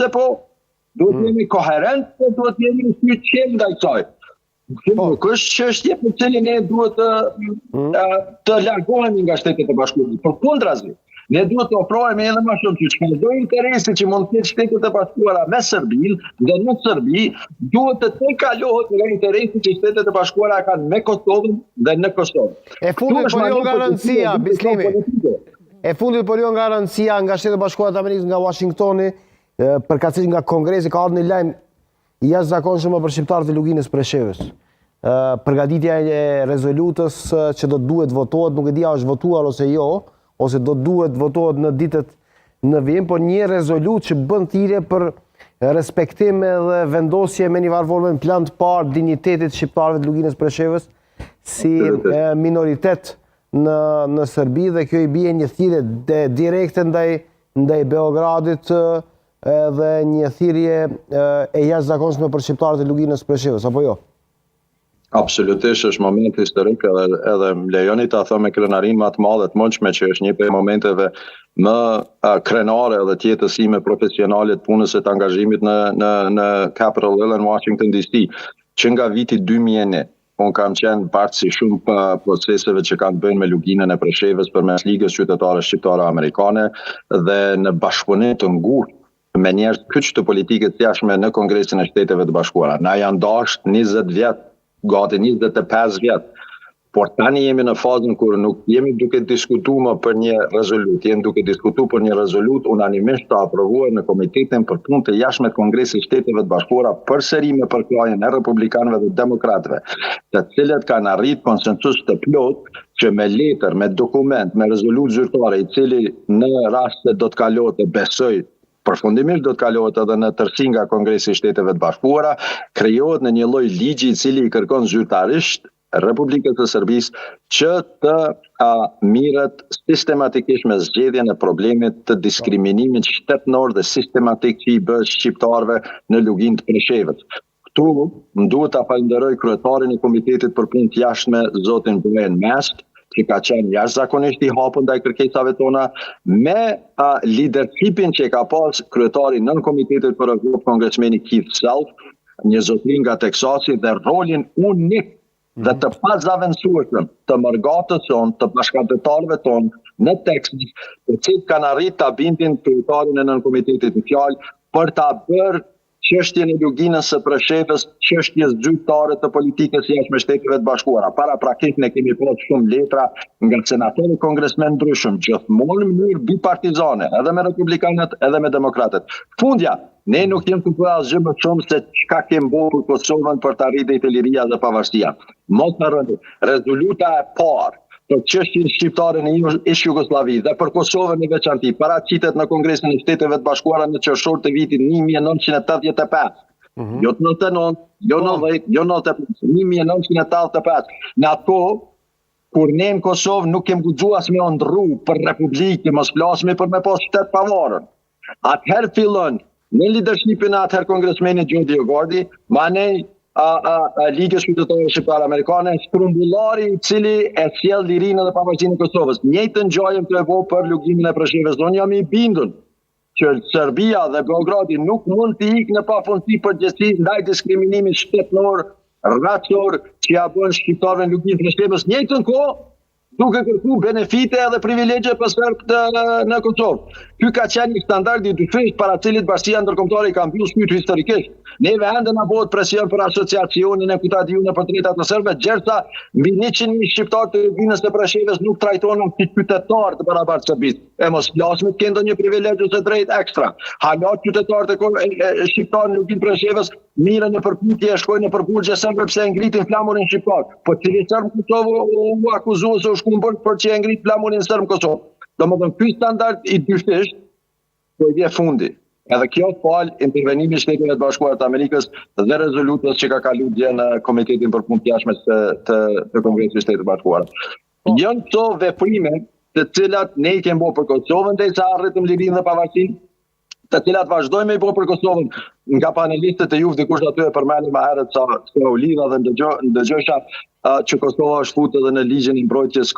se po, duhet jemi koherent, duhet jemi në qenë ndaj kësaj. Nuk është çështje për cilin ne duhet të largohemi nga Shtetet e Bashkuara. Përkundrazi, ne duhet të ofrohemi edhe më shumë që çdo interesi që mund të ketë Shtetet e Bashkuara me Serbinë dhe në Serbi, duhet të tejkalohet nga interesi që Shtetet e Bashkuara kanë me Kosovën dhe në Kosovë. E fundit por jo garancia, Bislimi. E fundit por jo garancia nga Shtetet e Bashkuara të Amerikës, nga Washingtoni, përkatësisht nga Kongresi, ka ardhur një lajm i jashtëzakonshëm për shqiptarët e Luginës Preshevës. Përgatitja e rezolutës që do të duhet votohet, nuk e di a është votuar ose jo, ose do të duhet votohet në ditët në vijim, por një rezolutë që bën thirrje për respektim dhe vendosje me një varëforme në plan të parë dinjitetit shqiptarëve të Luginës Preshevës si minoritet në Serbi, dhe kjo i bie një thirrje direkte ndaj Beogradit dhe një thirrje e jashtëzakonshme për shqiptarët e Luginës Preshevës, apo jo? Absolutisht është moment historik edhe më lejoni ta them me krenarinë më të madhe të mundshme që është një prej momenteve më krenare dhe të jetës ime profesionale të punës së të angazhimit në Capitol Hill në Washington DC, që nga viti 2001. Unë kam qenë part si shumë proceseve që kanë bëjnë me Luginën e Preshevës përmes Ligës Qytetare Shqiptare Amerikane dhe në bashkëpunim të ngurtë me njerëz kyç të politike të jashtme në Kongresin e Shteteve të Bashkuara. Na janë dashur 20 vjet, gati 25 vjet. Por tani jemi në fazën kur nuk jemi duke diskutuar për një rezolutë, jemi duke diskutuar për një rezolutë unanimisht të aprovuar në Komitetin për Punë të Jashtme të Kongresit të Shteteve të Bashkuara përsëri me përkrahjen e republikanëve dhe demokratëve, të cilët kanë arritur konsensus të plotë që me letër, me dokument, me rezolutë zyrtare, i cili në rast se do të kalohet të besoj përfundimisht do të kalohet edhe në tërësi nga Kongresi i Shteteve të Bashkuara, krijohet në një lloj ligji i cili i kërkon zyrtarisht Republikës së Serbisë që të mirët sistematikisht me zgjedhjen e problemit të diskriminimit shtetëror dhe sistematik që i bëhet shqiptarëve në Luginë të Preshevës. Këtu më duhet ta falenderoj kryetarin e Komitetit për Punë të Jashtme, zotin Brian Mast, që ka qenë jashtëzakonisht i hapur ndaj kërkesave tona, me leadershipin që ka pas kryetari nën Komitetit për Evropë, kongresmeni Keith Self, një zotëri nga Teksasi, dhe rolin unik dhe të pazaventueshëm të mërgatës tonë, të bashkëdhetarëve tonë në Teksas, të cilët kanë arritur ta bindin kryetarin e nën Komitetit në fjalë për ta bërë çështjen e Luginës së Preshevës çështje zyrtare të politikës së jashtme Shteteve të Bashkuara. Paraprakisht ne kemi pasur shumë letra nga senatorë, kongresmenë ndryshëm, gjithmonë në mënyrë bipartizane, edhe me republikanët, edhe me demokratët. Fundja, ne nuk jemi të bëjë asgjë më shumë se çka kemi bërë për Kosovën për të arritur të liria dhe pavarësia. Mos harroni, rezoluta e parë për çështjen shqiptare në ish Jugosllavi dhe për Kosovën në veçantë paraqitet në Kongresin e Shteteve të Bashkuara në qershor të vitit 1985. Jo 99, jo 90, jo 95, 1985. Në ato kur ne në Kosovë nuk kem guxuar as me ndrru për republikë, mos flasmi për me pas shtet pavarur. Atëherë fillon në leadershipin e atëherë kongresmenit Gjodi Jogardi, manej Ligës Qytetare Shqiptare Amerikane, strumbullari i cili e sjell lirinë dhe pavarësinë e Kosovës. Njëjtën gjë të bëu për Luginën e Preshevës. Unë jam i bindur që Serbia dhe Beogradi nuk mund të ikë në pafundësi përgjegjësi ndaj diskriminimit shtetëror, racor që ja bën shqiptarëve në Luginë e Preshevës. Njëjtën kohë duke kërku benefite edhe privilegje për serbët në Kosovë. Ky ka qenë një standard i dyshist para cilit Bashkia Ndërkombëtare i ka mbyllur syt historikisht. Neve ende na bëhet presion për asociacionin e kutadiune për drejtat në serbë, gjersa mbi 100.000 shqiptarë të Luginës së Preshevës nuk trajtohen si qytetarë të barabartë të Serbisë. E mos flasim të kenë ndonjë privilegj ose drejt ekstra. Hala qytetarët e shqiptarë në Luginë Preshevës mirën në përputje e shkojnë në përputje serbë pse ngritin flamurin shqiptar. Po cili serb Kosovë u akuzuan se u shkumbën për që e ngrit flamurin serb Kosovë. Domethënë ky standard i dyshist po i vjen fundi. Edhe kjo falë intervenimi i Shteteve të Bashkuara të Amerikës dhe rezolutës që ka kaluar dje në Komitetin për Punë të Jashtme të Kongresit të Shtetit të Bashkuara. Janë këto veprime të cilat ne i kemi bërë për Kosovën derisa arritëm lirinë dhe pavarësinë, të cilat vazhdojmë i bërë për Kosovën. Nga panelistët e juve dikush aty e përmendi më herët sa u lidha dhe ndëgjosha që Kosova është futur edhe në ligjin e mbrojtjes